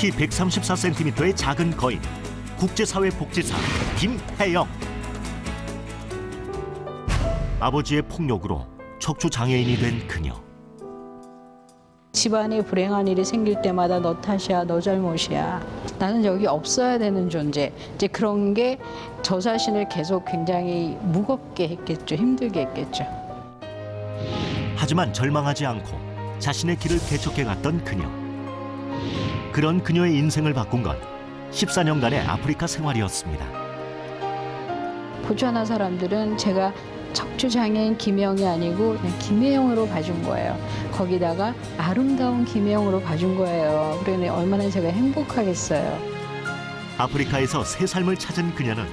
키 134cm의 작은 거인, 국제사회복지사 김혜영. 아버지의 폭력으로 척추장애인이 된 그녀. 집안에 불행한 일이 생길 때마다 너 탓이야, 너 잘못이야. 나는 여기 없어야 되는 존재. 이제 그런 게 저 자신을 계속 굉장히 무겁게 했겠죠. 힘들게 했겠죠. 하지만 절망하지 않고 자신의 길을 개척해 갔던 그녀. 그런 그녀의 인생을 바꾼 건 14년간의 아프리카 생활이었습니다. 보츠와나 사람들은 제가 척추장애인 김혜영이 아니고 그냥 김혜영으로 봐준 거예요. 거기다가 아름다운 김혜영으로 봐준 거예요. 그러니 얼마나 제가 행복하겠어요. 아프리카에서 새 삶을 찾은 그녀는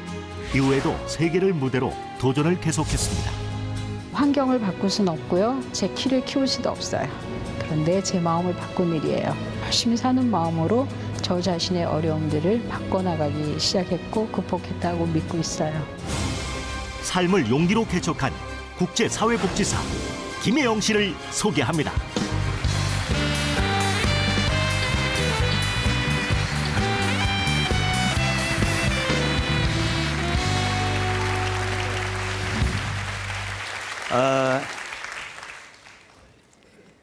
이후에도 세계를 무대로 도전을 계속했습니다. 환경을 바꿀 수는 없고요. 제 키를 키울 수도 없어요. 그런데 제 마음을 바꾼 일이에요. 열심히 사는 마음으로 저 자신의 어려움들을 바꿔나가기 시작했고 극복했다고 믿고 있어요. 삶을 용기로 개척한 국제사회복지사 김혜영 씨를 소개합니다.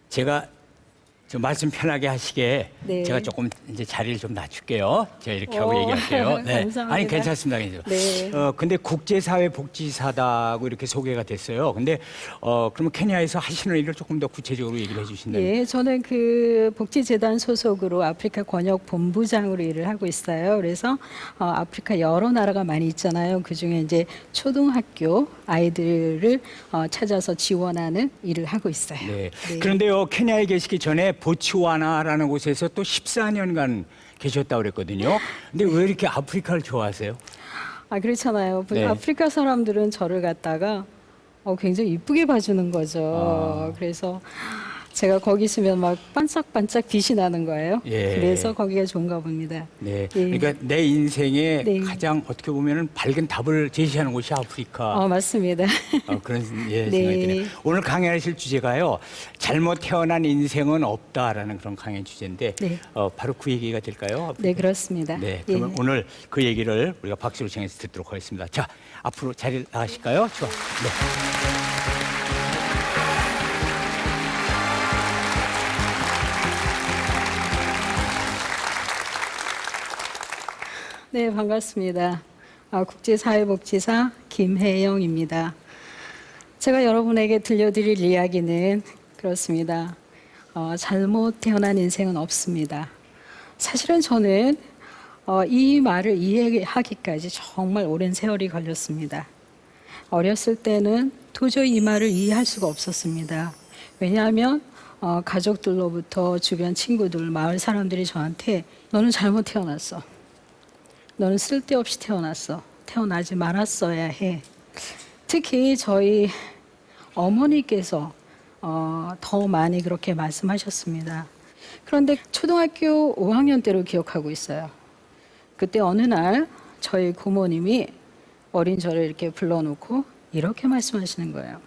제가 좀 말씀 편하게 하시게 네. 제가 조금 이제 자리를 좀 낮출게요. 제가 이렇게 하고 얘기할게요. 네. 감사합니다. 아니 괜찮습니다. 괜찮습니다. 네. 근데 국제사회복지사다고 이렇게 소개가 됐어요. 근데 그러면 케냐에서 하시는 일을 조금 더 구체적으로 얘기를 해주신다면. 예, 저는 그 복지재단 소속으로 아프리카 권역 본부장으로 일을 하고 있어요. 그래서 아프리카 여러 나라가 많이 있잖아요. 그 중에 이제 초등학교 아이들을 찾아서 지원하는 일을 하고 있어요. 네. 네. 그런데요, 케냐에 계시기 전에 보츠와나라는 곳에서 또 14년간 계셨다고 그랬거든요. 근데 왜 이렇게 아프리카를 좋아하세요? 아, 그렇잖아요. 네. 아프리카 사람들은 저를 갖다가 굉장히 이쁘게 봐주는 거죠. 그래서 제가 거기 있으면 막 반짝반짝 빛이 나는 거예요. 예. 그래서 거기가 좋은가 봅니다. 네. 예. 그러니까 내 인생에 네. 가장 어떻게 보면 밝은 답을 제시하는 곳이 아프리카. 맞습니다. 그런 예, 네. 생각이 드네요. 오늘 강연하실 주제가요. 잘못 태어난 인생은 없다라는 그런 강연 주제인데 네. 바로 그 얘기가 될까요? 네, 그렇습니다. 네, 그러면 예. 오늘 그 얘기를 우리가 박수로 청해서 듣도록 하겠습니다. 자, 앞으로 자리를 나가실까요? 좋아. 네. 네, 반갑습니다. 국제사회복지사 김혜영입니다. 제가 여러분에게 들려드릴 이야기는 그렇습니다. 잘못 태어난 인생은 없습니다. 사실은 저는 이 말을 이해하기까지 정말 오랜 세월이 걸렸습니다. 어렸을 때는 도저히 이 말을 이해할 수가 없었습니다. 왜냐하면 가족들로부터 주변 친구들, 마을 사람들이 저한테 너는 잘못 태어났어. 너는 쓸데없이 태어났어. 태어나지 말았어야 해. 특히 저희 어머니께서 더 많이 그렇게 말씀하셨습니다. 그런데 초등학교 5학년 때로 기억하고 있어요. 그때 어느 날 저희 고모님이 어린 저를 이렇게 불러놓고 이렇게 말씀하시는 거예요.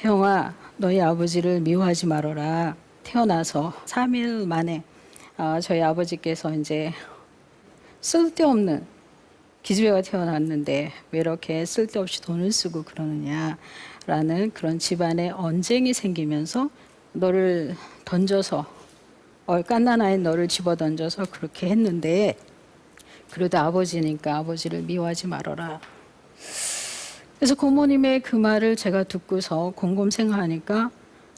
혜영아, 너희 아버지를 미워하지 말아라. 태어나서 3일 만에 저희 아버지께서 이제 쓸데없는 기집애가 태어났는데 왜 이렇게 쓸데없이 돈을 쓰고 그러느냐라는 그런 집안에 언쟁이 생기면서 너를 던져서 갓난아인 너를 집어던져서 그렇게 했는데 그래도 아버지니까 아버지를 미워하지 말아라. 그래서 고모님의 그 말을 제가 듣고서 곰곰생각하니까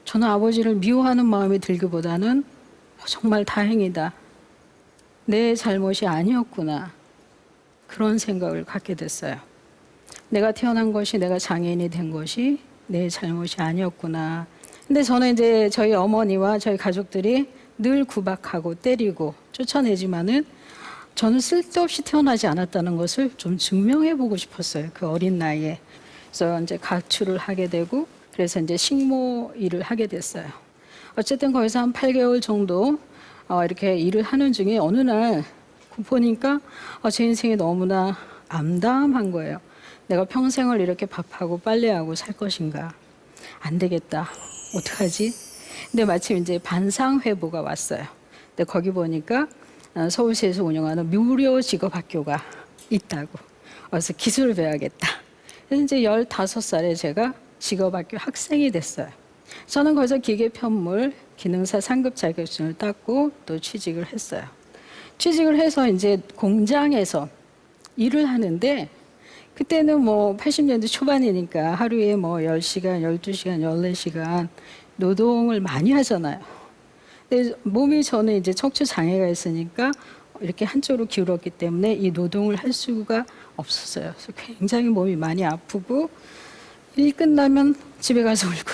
저는 아버지를 미워하는 마음이 들기보다는 정말 다행이다. 내 잘못이 아니었구나. 그런 생각을 갖게 됐어요. 내가 태어난 것이, 내가 장애인이 된 것이 내 잘못이 아니었구나. 근데 저는 이제 저희 어머니와 저희 가족들이 늘 구박하고 때리고 쫓아내지만은 저는 쓸데없이 태어나지 않았다는 것을 좀 증명해 보고 싶었어요. 그 어린 나이에. 그래서 이제 가출을 하게 되고 그래서 이제 식모 일을 하게 됐어요. 어쨌든 거기서 한 8개월 정도 이렇게 일을 하는 중에 어느 날 보니까 제 인생이 너무나 암담한 거예요. 내가 평생을 이렇게 밥하고 빨래하고 살 것인가? 안 되겠다. 어떡하지? 근데 마침 이제 반상회보가 왔어요. 근데 거기 보니까 서울시에서 운영하는 무료 직업학교가 있다고. 그래서 기술을 배워야겠다. 그래서 이제 15살에 제가 직업학교 학생이 됐어요. 저는 거기서 기계편물 기능사 상급 자격증을 땄고 또 취직을 했어요. 취직을 해서 이제 공장에서 일을 하는데 그때는 뭐 80년대 초반이니까 하루에 뭐 10시간, 12시간, 14시간 노동을 많이 하잖아요. 근데 몸이 저는 이제 척추 장애가 있으니까 이렇게 한쪽으로 기울었기 때문에 이 노동을 할 수가 없었어요. 그래서 굉장히 몸이 많이 아프고 일 끝나면 집에 가서 울고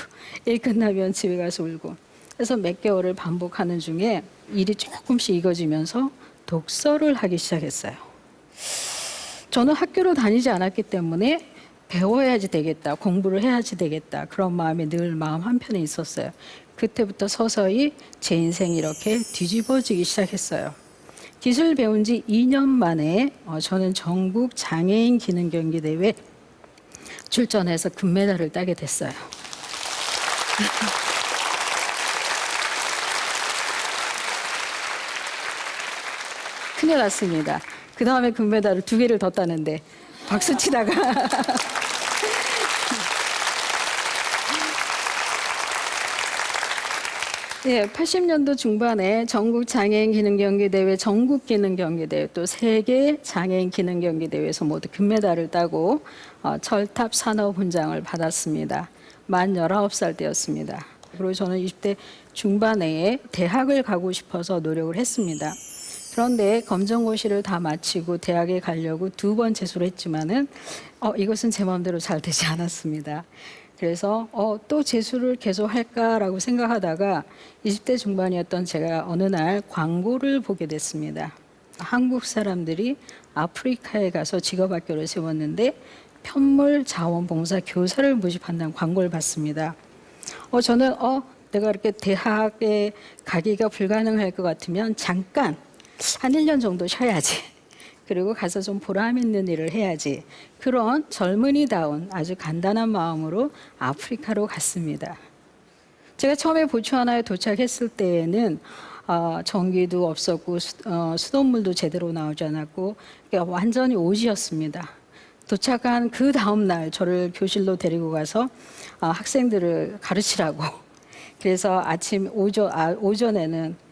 일 끝나면 집에 가서 울고 그래서 몇 개월을 반복하는 중에 일이 조금씩 익어지면서 독서를 하기 시작했어요. 저는 학교로 다니지 않았기 때문에 배워야지 되겠다, 공부를 해야지 되겠다 그런 마음이 늘 마음 한편에 있었어요. 그때부터 서서히 제 인생이 이렇게 뒤집어지기 시작했어요. 기술 배운 지 2년 만에 저는 전국 장애인 기능 경기 대회 출전해서 금메달을 따게 됐어요. 큰일 났습니다. 그 다음에 금메달을 2개를 더 따는데 박수 치다가 예, 80년도 중반에 전국 장애인 기능 경기 대회, 전국 기능 경기 대회, 또 세계 장애인 기능 경기 대회에서 모두 금메달을 따고 철탑 산업훈장을 받았습니다. 만 19살 때였습니다. 그리고 저는 20대 중반에 대학을 가고 싶어서 노력을 했습니다. 그런데 검정고시를 다 마치고 대학에 가려고 2번 재수를 했지만은 이것은 제 마음대로 잘 되지 않았습니다. 그래서 또 재수를 계속 할까라고 생각하다가 20대 중반이었던 제가 어느 날 광고를 보게 됐습니다. 한국 사람들이 아프리카에 가서 직업학교를 세웠는데 편물 자원봉사 교사를 모집한다는 광고를 봤습니다. 저는 내가 이렇게 대학에 가기가 불가능할 것 같으면 잠깐 한 1년 정도 쉬어야지. 그리고 가서 좀 보람 있는 일을 해야지. 그런 젊은이다운 아주 간단한 마음으로 아프리카로 갔습니다. 제가 처음에 보츠와나에 도착했을 때에는 전기도 없었고 수돗물도 제대로 나오지 않았고 그러니까 완전히 오지였습니다. 도착한 그 다음 날 저를 교실로 데리고 가서 학생들을 가르치라고. 그래서 오전에는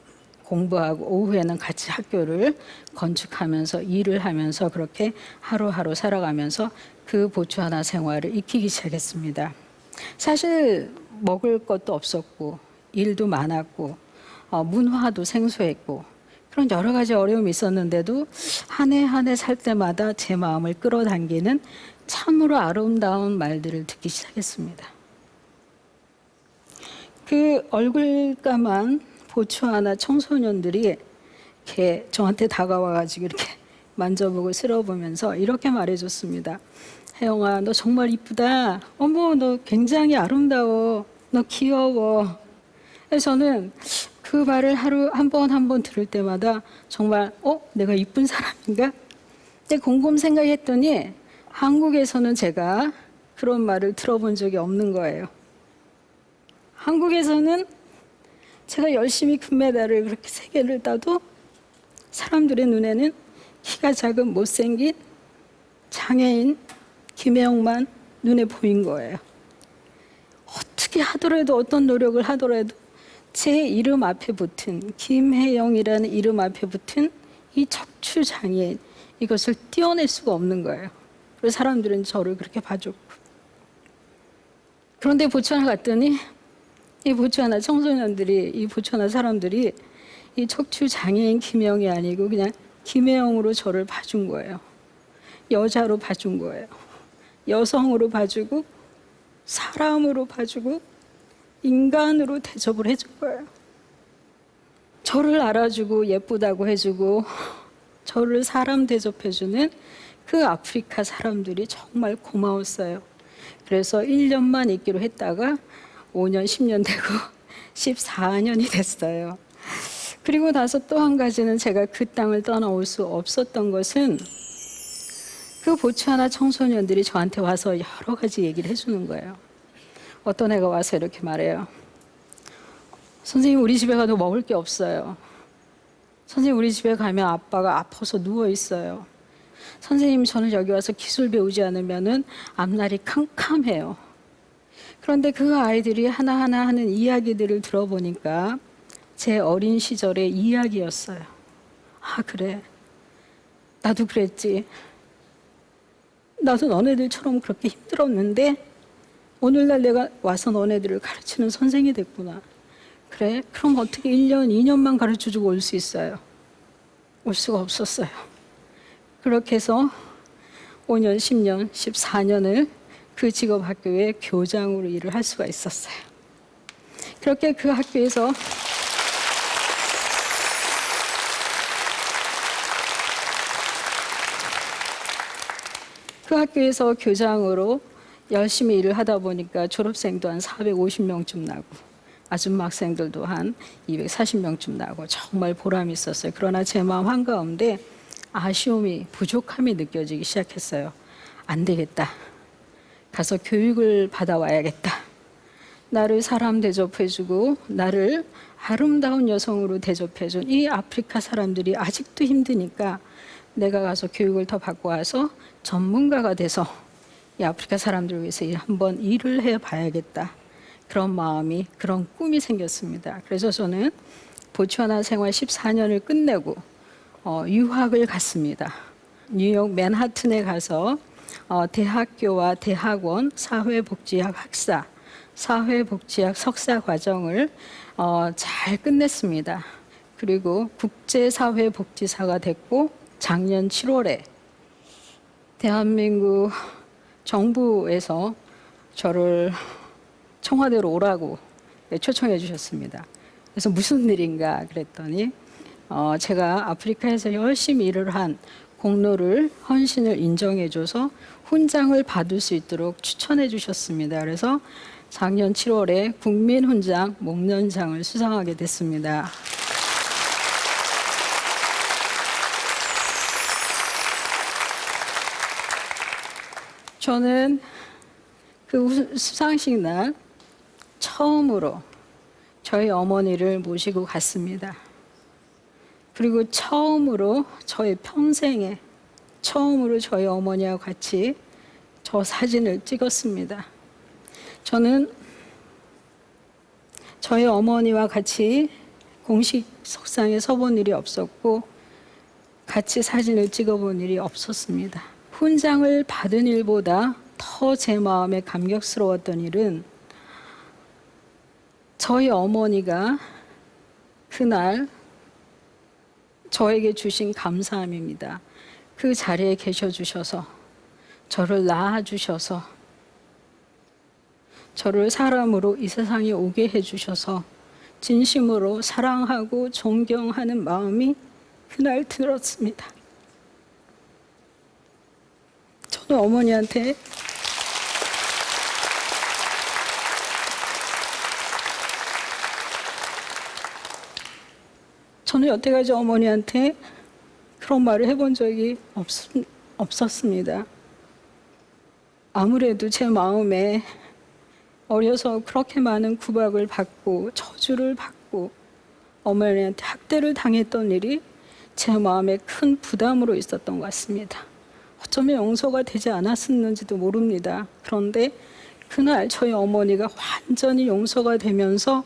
공부하고 오후에는 같이 학교를 건축하면서 일을 하면서 그렇게 하루하루 살아가면서 그 보츠와나 생활을 익히기 시작했습니다. 사실 먹을 것도 없었고 일도 많았고 문화도 생소했고 그런 여러 가지 어려움이 있었는데도 한 해 한 해 살 때마다 제 마음을 끌어당기는 참으로 아름다운 말들을 듣기 시작했습니다. 그 얼굴까만 보츠와나 청소년들이 이렇게 저한테 다가와가지고 이렇게 만져보고 쓸어보면서 이렇게 말해줬습니다. 혜영아, 너 정말 이쁘다. 어머, 너 굉장히 아름다워. 너 귀여워. 그래서 저는 그 말을 하루 한 번 들을 때마다 정말 내가 이쁜 사람인가? 근데 곰곰 생각했더니 한국에서는 제가 그런 말을 들어본 적이 없는 거예요. 한국에서는 제가 열심히 금메달을 그렇게 3개를 따도 사람들의 눈에는 키가 작은 못생긴 장애인 김혜영만 눈에 보인 거예요. 어떻게 하더라도 어떤 노력을 하더라도 제 이름 앞에 붙은 김혜영이라는 이름 앞에 붙은 이 척추 장애인 이것을 떼어낼 수가 없는 거예요. 그래서 사람들은 저를 그렇게 봐줬고 그런데 보츠와나 갔더니 이 보츠와나 청소년들이 이 보츠와나 사람들이 이 척추 장애인 김혜영이 아니고 그냥 김혜영으로 저를 봐준 거예요. 여자로 봐준 거예요. 여성으로 봐주고 사람으로 봐주고 인간으로 대접을 해준 거예요. 저를 알아주고 예쁘다고 해주고 저를 사람 대접해주는 그 아프리카 사람들이 정말 고마웠어요. 그래서 1년만 있기로 했다가 5년, 10년 되고 14년이 됐어요. 그리고 나서 또 한 가지는 제가 그 땅을 떠나올 수 없었던 것은 그 보츠와나 청소년들이 저한테 와서 여러 가지 얘기를 해주는 거예요. 어떤 애가 와서 이렇게 말해요. 선생님, 우리 집에 가도 먹을 게 없어요. 선생님, 우리 집에 가면 아빠가 아파서 누워 있어요. 선생님, 저는 여기 와서 기술 배우지 않으면은 앞날이 캄캄해요. 그런데 그 아이들이 하나하나 하는 이야기들을 들어보니까 제 어린 시절의 이야기였어요. 아, 그래. 나도 그랬지. 나도 너네들처럼 그렇게 힘들었는데 오늘날 내가 와서 너네들을 가르치는 선생이 됐구나. 그래? 그럼 어떻게 1년, 2년만 가르쳐주고 올 수 있어요? 올 수가 없었어요. 그렇게 해서 5년, 10년, 14년을 그 직업학교의 교장으로 일을 할 수가 있었어요. 그렇게 그 학교에서 교장으로 열심히 일을 하다 보니까 졸업생도 한 450명쯤 나고 아줌마 학생들도 한 240명쯤 나고 정말 보람이 있었어요. 그러나 제 마음 한가운데 아쉬움이, 부족함이 느껴지기 시작했어요. 안 되겠다. 가서 교육을 받아와야겠다. 나를 사람 대접해주고 나를 아름다운 여성으로 대접해준 이 아프리카 사람들이 아직도 힘드니까 내가 가서 교육을 더 받고 와서 전문가가 돼서 이 아프리카 사람들을 위해서 한번 일을 해봐야겠다. 그런 마음이, 그런 꿈이 생겼습니다. 그래서 저는 보츠와나 생활 14년을 끝내고 유학을 갔습니다. 뉴욕 맨하튼에 가서 대학교와 대학원 사회복지학 학사, 사회복지학 석사 과정을 잘 끝냈습니다. 그리고 국제사회복지사가 됐고 작년 7월에 대한민국 정부에서 저를 청와대로 오라고 초청해 주셨습니다. 그래서 무슨 일인가 그랬더니 제가 아프리카에서 열심히 일을 한 공로를, 헌신을 인정해 줘서 훈장을 받을 수 있도록 추천해 주셨습니다. 그래서 작년 7월에 국민훈장 목련장을 수상하게 됐습니다. 저는 그 수상식 날 처음으로 저희 어머니를 모시고 갔습니다. 그리고 처음으로 저의 평생에 처음으로 저희 어머니와 같이 저 사진을 찍었습니다. 저는 저희 어머니와 같이 공식 석상에 서본 일이 없었고 같이 사진을 찍어본 일이 없었습니다. 훈장을 받은 일보다 더 제 마음에 감격스러웠던 일은 저희 어머니가 그날 저에게 주신 감사함입니다. 그 자리에 계셔 주셔서 저를 낳아 주셔서 저를 사람으로 이 세상에 오게 해 주셔서 진심으로 사랑하고 존경하는 마음이 그날 들었습니다. 저는 어머니한테 저는 여태까지 어머니한테 그런 말을 해본 적이 없었습니다. 아무래도 제 마음에 어려서 그렇게 많은 구박을 받고 저주를 받고 어머니한테 학대를 당했던 일이 제 마음에 큰 부담으로 있었던 것 같습니다. 어쩌면 용서가 되지 않았었는지도 모릅니다. 그런데 그날 저희 어머니가 완전히 용서가 되면서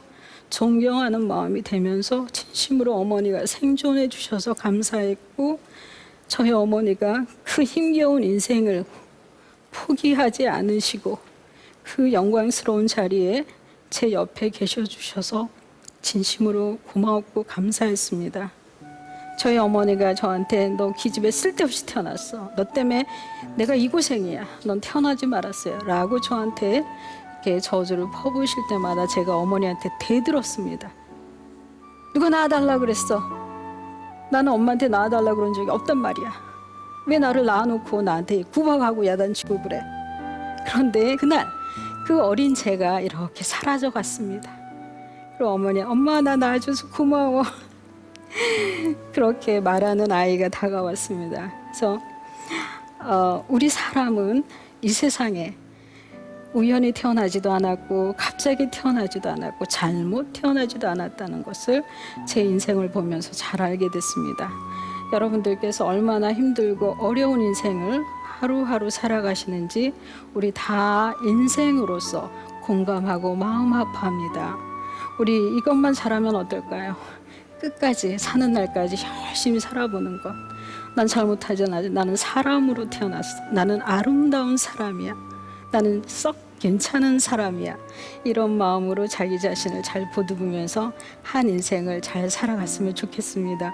존경하는 마음이 되면서 진심으로 어머니가 생존해 주셔서 감사했고 저희 어머니가 그 힘겨운 인생을 포기하지 않으시고 그 영광스러운 자리에 제 옆에 계셔 주셔서 진심으로 고마웠고 감사했습니다. 저희 어머니가 저한테 너 기집애 쓸데없이 태어났어. 너 때문에 내가 이 고생이야. 넌 태어나지 말았어요. 라고 저한테 이렇게 저주를 퍼부으실 때마다 제가 어머니한테 대들었습니다. 누가 낳아달라 그랬어? 나는 엄마한테 낳아달라 그런 적이 없단 말이야. 왜 나를 낳아놓고 나한테 구박하고 야단치고 그래? 그런데 그날 그 어린 제가 이렇게 사라져 갔습니다. 그리고 어머니, 엄마 나 낳아줘서 고마워. 그렇게 말하는 아이가 다가왔습니다. 그래서 우리 사람은 이 세상에 우연히 태어나지도 않았고 갑자기 태어나지도 않았고 잘못 태어나지도 않았다는 것을 제 인생을 보면서 잘 알게 됐습니다. 여러분들께서 얼마나 힘들고 어려운 인생을 하루하루 살아가시는지 우리 다 인생으로서 공감하고 마음 아파합니다. 우리 이것만 잘하면 어떨까요? 끝까지 사는 날까지 열심히 살아보는 것. 난 잘못하지 않아. 나는 사람으로 태어났어. 나는 아름다운 사람이야. 나는 썩 괜찮은 사람이야. 이런 마음으로 자기 자신을 잘 보듬으면서 한 인생을 잘 살아갔으면 좋겠습니다.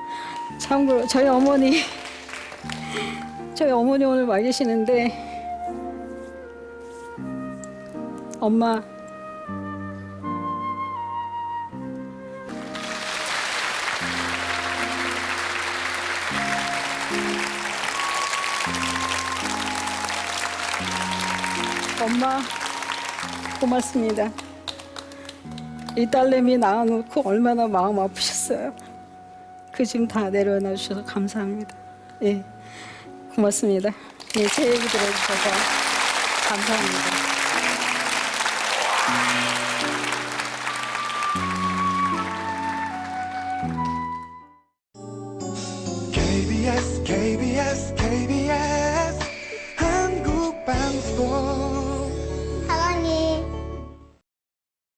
참고로 저희 어머니 오늘 와 계시는데, 엄마, 엄마 고맙습니다. 이 딸내미 낳아놓고 얼마나 마음 아프셨어요. 그 짐 다 내려놔 주셔서 감사합니다. 예, 고맙습니다. 예, 제 얘기 들어주셔서 감사합니다.